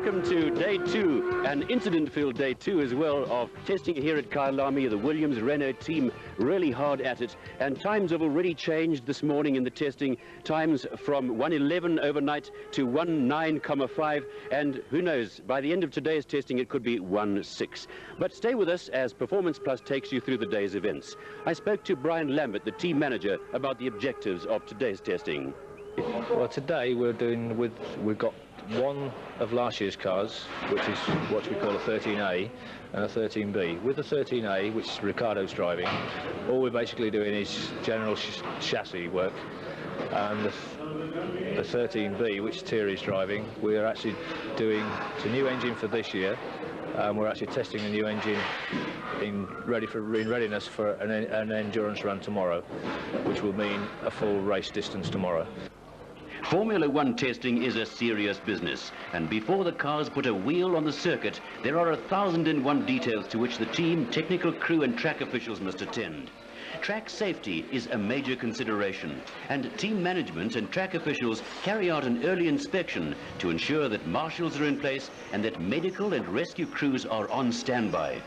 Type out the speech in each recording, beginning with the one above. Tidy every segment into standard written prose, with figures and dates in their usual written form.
Welcome to day two, an incident-filled day two as well, of testing here at Kyalami. The Williams Renault team really hard at it, and times have already changed this morning in the testing. Times from 1:11 overnight to 1:09,5, and who knows, by the end of today's testing it could be 1:06. But stay with us as Performance Plus takes you through the day's events. I spoke to Brian Lambert, the team manager, about the objectives of today's testing. Well, today we've got one of last year's cars, which is what we call a 13A and a 13B. With the 13A, which Riccardo's driving, all we're basically doing is general chassis work. And the 13B, which Thierry's driving, we're actually doing, it's a new engine for this year. We're actually testing the new engine in readiness for an endurance run tomorrow, which will mean a full race distance tomorrow. Formula One testing is a serious business, and before the cars put a wheel on the circuit, there are 1,001 details to which the team, technical crew and track officials must attend. Track safety is a major consideration, and team management and track officials carry out an early inspection to ensure that marshals are in place and that medical and rescue crews are on standby.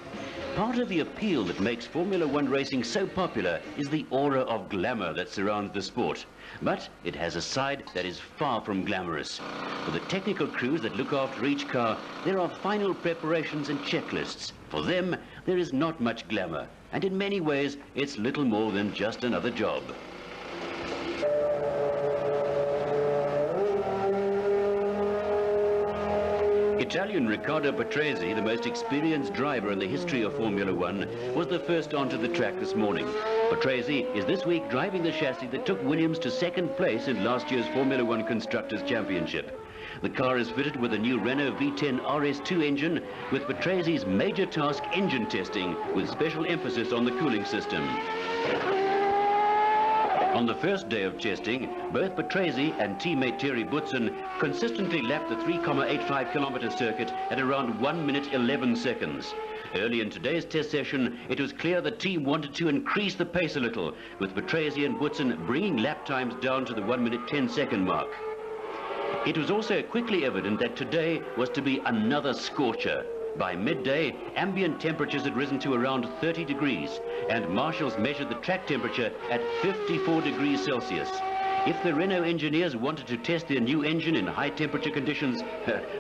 Part of the appeal that makes Formula One racing so popular is the aura of glamour that surrounds the sport. But it has a side that is far from glamorous. For the technical crews that look after each car, there are final preparations and checklists. For them, there is not much glamour, and in many ways, it's little more than just another job. Italian Riccardo Patrese, the most experienced driver in the history of Formula One, was the first onto the track this morning. Patrese is this week driving the chassis that took Williams to second place in last year's Formula One Constructors' Championship. The car is fitted with a new Renault V10 RS2 engine, with Patrese's major task engine testing, with special emphasis on the cooling system. On the first day of testing, both Patrese and teammate Thierry Boutsen consistently lapped the 3,85 kilometer circuit at around 1 minute 11 seconds. Early in today's test session, it was clear the team wanted to increase the pace a little, with Patrese and Boutsen bringing lap times down to the 1 minute 10 second mark. It was also quickly evident that today was to be another scorcher. By midday, ambient temperatures had risen to around 30 degrees, and marshals measured the track temperature at 54 degrees Celsius. If the Renault engineers wanted to test their new engine in high temperature conditions,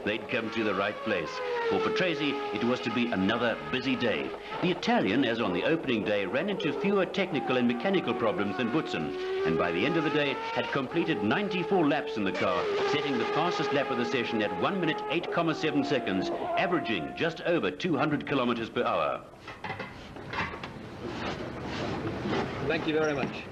they'd come to the right place. For Patrese, it was to be another busy day. The Italian, as on the opening day, ran into fewer technical and mechanical problems than Boutsen, and by the end of the day had completed 94 laps in the car, setting the fastest lap of the session at 1 minute 8,7 seconds, averaging just over 200 kilometers per hour. Thank you very much.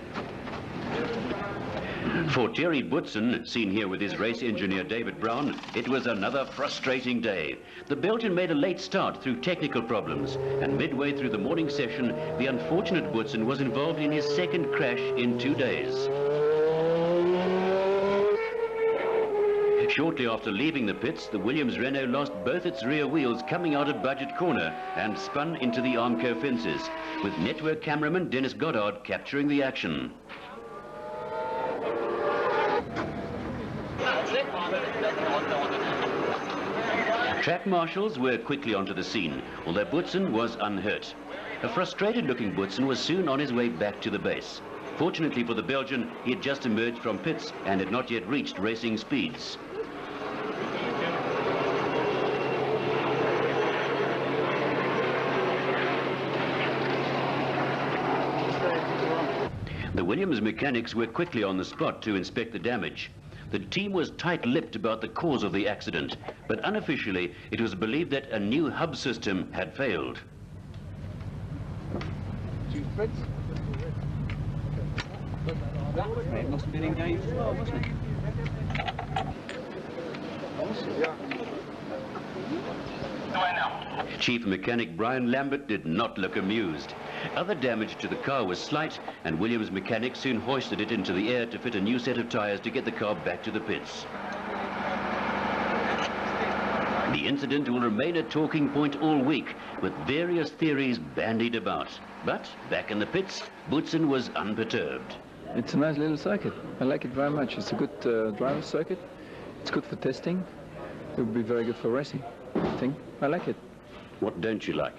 For Thierry Boutsen, seen here with his race engineer David Brown, it was another frustrating day. The Belgian made a late start through technical problems, and midway through the morning session, the unfortunate Boutsen was involved in his second crash in 2 days. Shortly after leaving the pits, the Williams Renault lost both its rear wheels coming out of Budget Corner and spun into the Armco fences, with network cameraman Dennis Goddard capturing the action. Track marshals were quickly onto the scene, although Boutsen was unhurt. A frustrated-looking Boutsen was soon on his way back to the base. Fortunately for the Belgian, he had just emerged from pits and had not yet reached racing speeds. The Williams mechanics were quickly on the spot to inspect the damage. The team was tight-lipped about the cause of the accident, but unofficially it was believed that a new hub system had failed. It must have been engaged as well, wasn't it? Chief Mechanic Brian Lambert did not look amused. Other damage to the car was slight, and Williams mechanics soon hoisted it into the air to fit a new set of tyres to get the car back to the pits. The incident will remain a talking point all week, with various theories bandied about. But back in the pits, Boutsen was unperturbed. It's a nice little circuit. I like it very much. It's a good driver circuit. It's good for testing. It would be very good for racing, I think. I like it. What don't you like?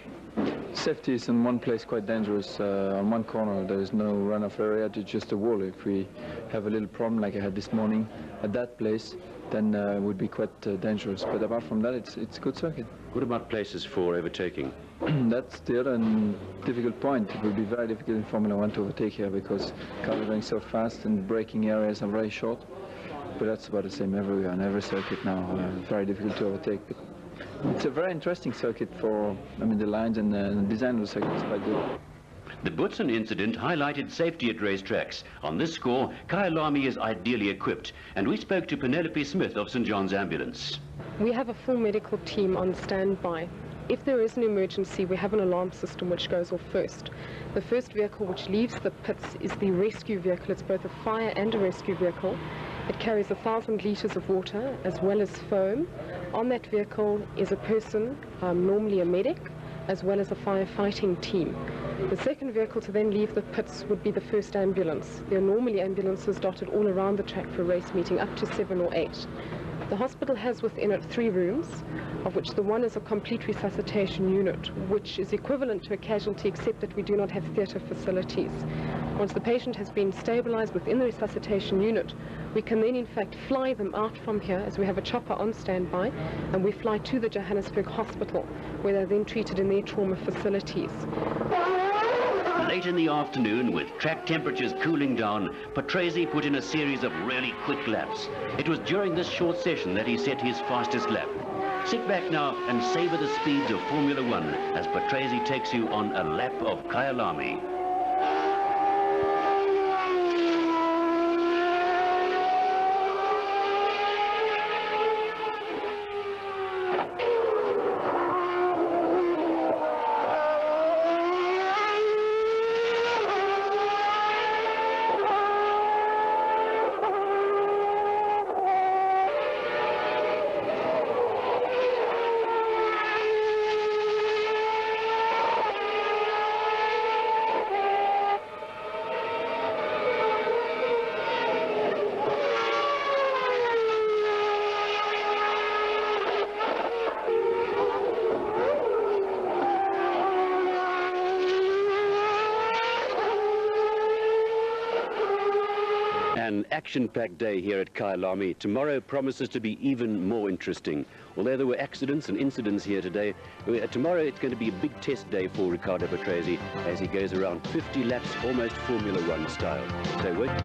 Safety is in one place quite dangerous. On one corner there is no runoff area, it's just a wall. If we have a little problem like I had this morning at that place, then it would be quite dangerous. But apart from that, it's a good circuit. What about places for overtaking? That's the other difficult point. It would be very difficult in Formula 1 to overtake here because cars are going so fast and braking areas are very short. But that's about the same everywhere, on every circuit now. Very difficult to overtake. But it's a very interesting circuit for, I mean, the lines and the design of the circuit is quite good. The Boutsen incident highlighted safety at racetracks. On this score, Kyalami is ideally equipped, and we spoke to Penelope Smith of St. John's Ambulance. We have a full medical team on standby. If there is an emergency, we have an alarm system which goes off first. The first vehicle which leaves the pits is the rescue vehicle. It's both a fire and a rescue vehicle. It carries 1,000 litres of water as well as foam. On that vehicle is a person, normally a medic, as well as a firefighting team. The second vehicle to then leave the pits would be the first ambulance. There are normally ambulances dotted all around the track for a race meeting, up to 7 or 8. The hospital has within it 3 rooms, of which the one is a complete resuscitation unit, which is equivalent to a casualty except that we do not have theatre facilities. Once the patient has been stabilized within the resuscitation unit, we can then in fact fly them out from here, as we have a chopper on standby, and we fly to the Johannesburg hospital, where they're then treated in their trauma facilities. Late in the afternoon, with track temperatures cooling down, Patrese put in a series of really quick laps. It was during this short session that he set his fastest lap. Sit back now and savor the speeds of Formula 1 as Patrese takes you on a lap of Kyalami. An action-packed day here at Kyalami. Tomorrow promises to be even more interesting. Although there were accidents and incidents here today, tomorrow it's going to be a big test day for Riccardo Patrese as he goes around 50 laps, almost Formula 1 style. So